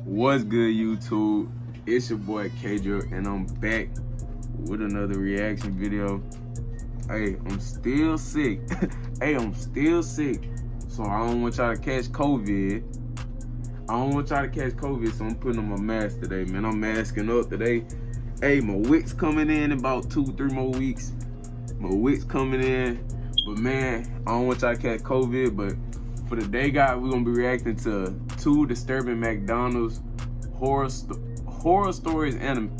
What's good, YouTube? It's your boy Kdrip, and I'm back with another reaction video. Hey, I'm still sick. So I don't want y'all to catch COVID. So I'm putting on my mask today, man. I'm masking up today. Hey, my wick's coming in about 2-3 more weeks. But man, I don't want y'all to catch COVID, but for today, guys, we're gonna be reacting to 2 disturbing McDonald's horror stories anime.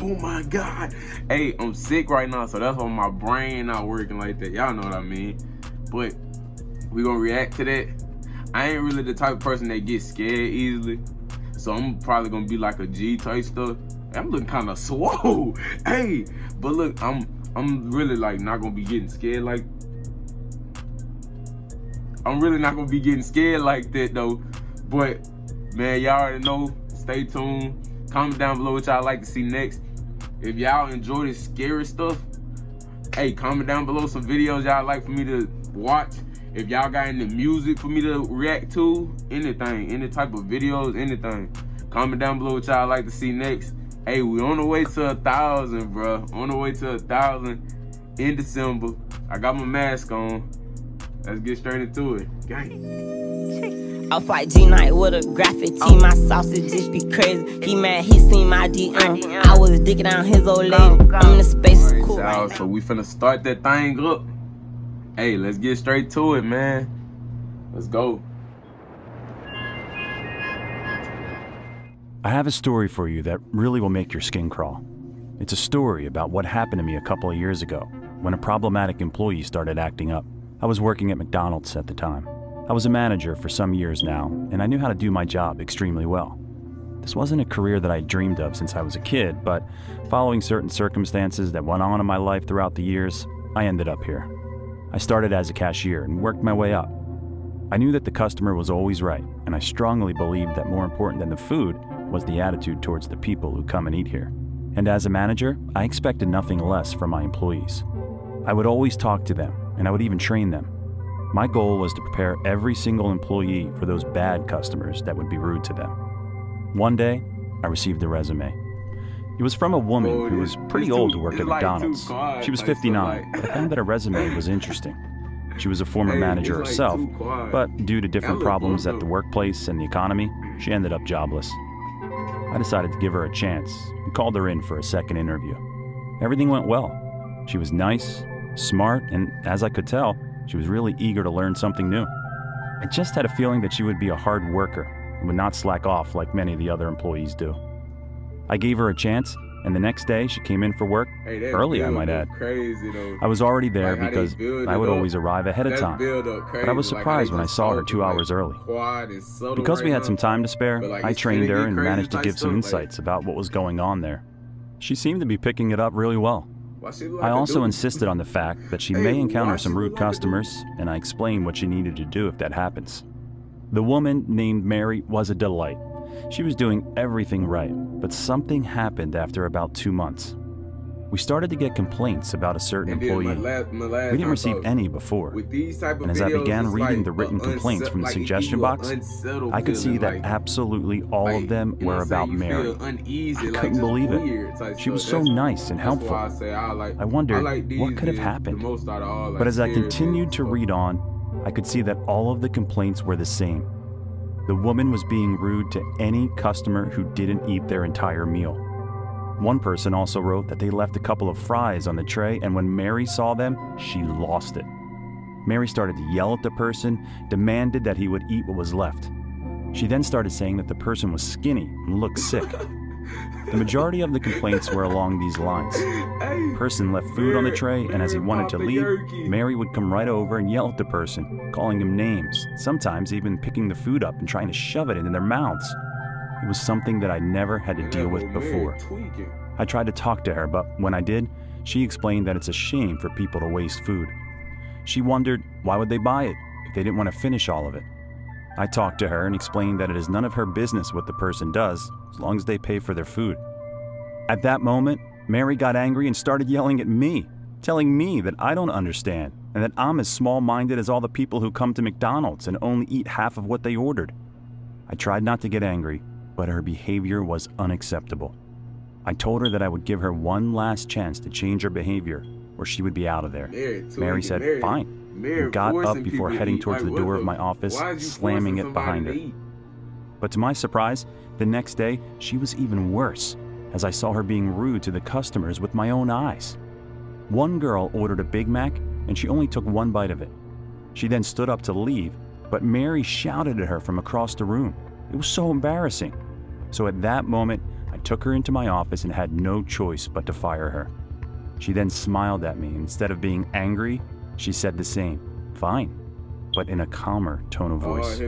Oh my God. Hey, I'm sick right now, so that's why my brain not working like that. Y'all know what I mean. But we're gonna react to that. I ain't really the type of person that gets scared easily, so I'm probably gonna be like a G type stuff. I'm looking kind of swole. Hey, but look, I'm really like not gonna be getting scared like. I'm really not gonna be getting scared like that though. But man, y'all already know. Stay tuned. Comment down below what y'all like to see next. If y'all enjoy this scary stuff, hey, comment down below some videos y'all like for me to watch. If y'all got any music for me to react to, anything, any type of videos, anything. Comment down below what y'all like to see next. Hey, we on the way to 1,000, bro. On the way to 1,000 in December. I got my mask on. Let's get straight into it. Gang. Off like G-Night with a graphic tee, my sausage just be crazy. He mad, he seen my DM. I was digging down his old lady. I'm in the space, All right, cool. Y'all, so we finna start that thing up. Hey, let's get straight to it, man. Let's go. I have a story for you that really will make your skin crawl. It's a story about what happened to me a couple of years ago when a problematic employee started acting up. I was working at McDonald's at the time. I was a manager for some years now, and I knew how to do my job extremely well. This wasn't a career that I dreamed of since I was a kid, but following certain circumstances that went on in my life throughout the years, I ended up here. I started as a cashier and worked my way up. I knew that the customer was always right, and I strongly believed that more important than the food was the attitude towards the people who come and eat here. And as a manager, I expected nothing less from my employees. I would always talk to them, and I would even train them. My goal was to prepare every single employee for those bad customers that would be rude to them. One day, I received a resume. It was from a woman who was pretty old to work at McDonald's. She was 59, but I found that her resume was interesting. She was a former manager herself, but due to different problems at the workplace and the economy, she ended up jobless. I decided to give her a chance and called her in for a second interview. Everything went well. She was nice, smart, and as I could tell, she was really eager to learn something new. I just had a feeling that she would be a hard worker and would not slack off like many of the other employees do. I gave her a chance, and the next day she came in for work, early I might add. I was already there because I would always arrive ahead of time, but I was surprised when I saw her 2 hours early. Because we had some time to spare, I trained her and managed to give some insights about what was going on there. She seemed to be picking it up really well. I also insisted on the fact that she may encounter some rude customers, and I explained what she needed to do if that happens. The woman named Mary was a delight. She was doing everything right, but something happened after about 2 months. We started to get complaints about a certain employee. We didn't receive any before, and as I began reading the written complaints from the suggestion box, I could see that absolutely all of them were about Mary. I couldn't believe it. She was so nice and helpful. I wondered what could have happened. But as I continued to read on, I could see that all of the complaints were the same. The woman was being rude to any customer who didn't eat their entire meal. One person also wrote that they left a couple of fries on the tray, and when Mary saw them, she lost it. Mary started to yell at the person, demanded that he would eat what was left. She then started saying that the person was skinny and looked sick. The majority of the complaints were along these lines. The person left food on the tray, and as he wanted to leave, Mary would come right over and yell at the person, calling him names, sometimes even picking the food up and trying to shove it into their mouths. It was something that I never had to deal with before. I tried to talk to her, but when I did, she explained that it's a shame for people to waste food. She wondered why would they buy it if they didn't want to finish all of it. I talked to her and explained that it is none of her business what the person does, as long as they pay for their food. At that moment, Mary got angry and started yelling at me, telling me that I don't understand and that I'm as small-minded as all the people who come to McDonald's and only eat half of what they ordered. I tried not to get angry, but her behavior was unacceptable. I told her that I would give her one last chance to change her behavior, or she would be out of there. Mary said, fine, and got up before heading towards the door of my office, slamming it behind her. But to my surprise, the next day, she was even worse, as I saw her being rude to the customers with my own eyes. One girl ordered a Big Mac, and she only took one bite of it. She then stood up to leave, but Mary shouted at her from across the room. It was so embarrassing. So at that moment, I took her into my office and had no choice but to fire her. She then smiled at me, and instead of being angry, she said the same, fine, but in a calmer tone of voice.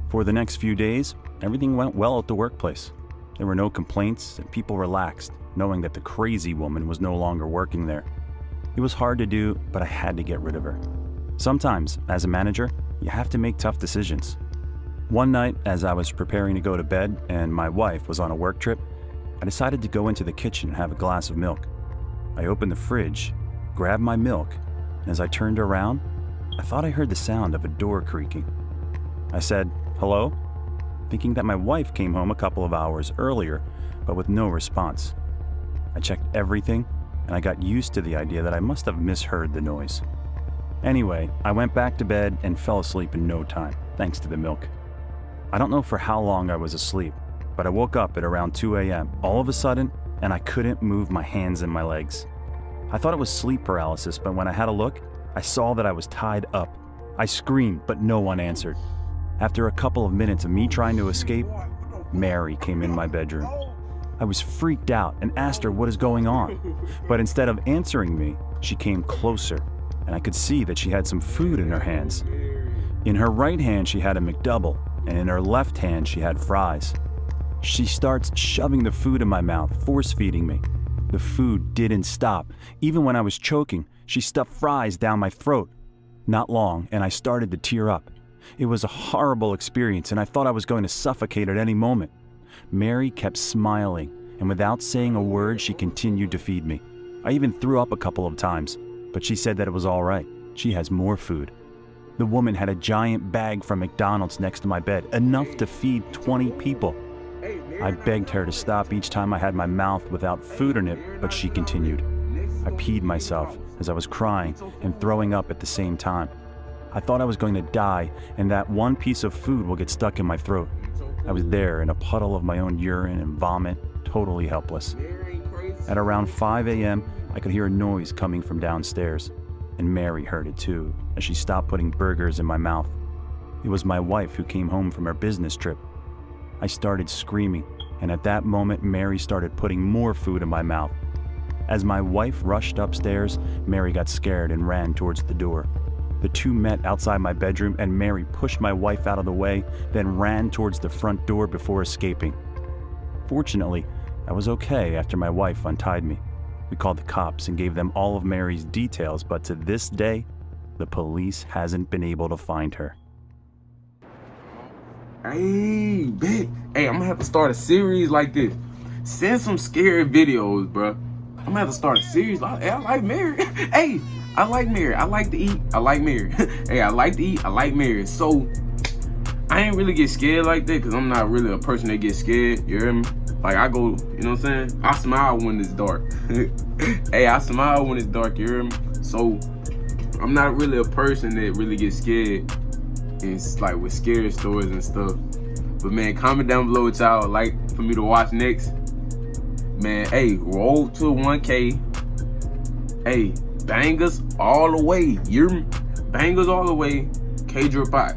For the next few days, everything went well at the workplace. There were no complaints, and people relaxed, knowing that the crazy woman was no longer working there. It was hard to do, but I had to get rid of her. Sometimes, as a manager, you have to make tough decisions. One night, as I was preparing to go to bed and my wife was on a work trip, I decided to go into the kitchen and have a glass of milk. I opened the fridge, grabbed my milk, and as I turned around, I thought I heard the sound of a door creaking. I said, "Hello?" thinking that my wife came home a couple of hours earlier, but with no response. I checked everything, and I got used to the idea that I must have misheard the noise. Anyway, I went back to bed and fell asleep in no time, thanks to the milk. I don't know for how long I was asleep, but I woke up at around 2 a.m. all of a sudden, and I couldn't move my hands and my legs. I thought it was sleep paralysis, but when I had a look, I saw that I was tied up. I screamed, but no one answered. After a couple of minutes of me trying to escape, Mary came in my bedroom. I was freaked out and asked her what is going on, but instead of answering me, she came closer, and I could see that she had some food in her hands. In her right hand, she had a McDouble, and in her left hand, she had fries. She starts shoving the food in my mouth, force-feeding me. The food didn't stop. Even when I was choking, she stuffed fries down my throat. Not long, and I started to tear up. It was a horrible experience, and I thought I was going to suffocate at any moment. Mary kept smiling, and without saying a word, she continued to feed me. I even threw up a couple of times, but she said that it was all right. She has more food. The woman had a giant bag from McDonald's next to my bed, enough to feed 20 people. I begged her to stop each time I had my mouth without food in it, but she continued. I peed myself as I was crying and throwing up at the same time. I thought I was going to die and that one piece of food will get stuck in my throat. I was there in a puddle of my own urine and vomit, totally helpless. At around 5 a.m., I could hear a noise coming from downstairs, and Mary heard it too, as she stopped putting burgers in my mouth. It was my wife who came home from her business trip. I started screaming, and at that moment, Mary started putting more food in my mouth. As my wife rushed upstairs, Mary got scared and ran towards the door. The two met outside my bedroom, and Mary pushed my wife out of the way, then ran towards the front door before escaping. Fortunately, I was okay after my wife untied me. We called the cops and gave them all of Mary's details, but to this day, the police hasn't been able to find her. Hey, bet. Hey, I'm gonna have to start a series like this. Send some scary videos, bro. I'm gonna have to start a series. I like Mary. Hey, I like Mary. I like to eat. I like Mary. Hey, I like to eat. I like Mary. So, I ain't really get scared like that because I'm not really a person that gets scared. You hear me? Like, I go, you know what I'm saying? I smile when it's dark. Hey, I smile when it's dark. You hear me? So, I'm not really a person that really gets scared. It's like with scary stories and stuff. But man, comment down below what y'all like for me to watch next. Man, hey, roll to 1K. Hey, bangers all the way. Bangers all the way. Kdrip out.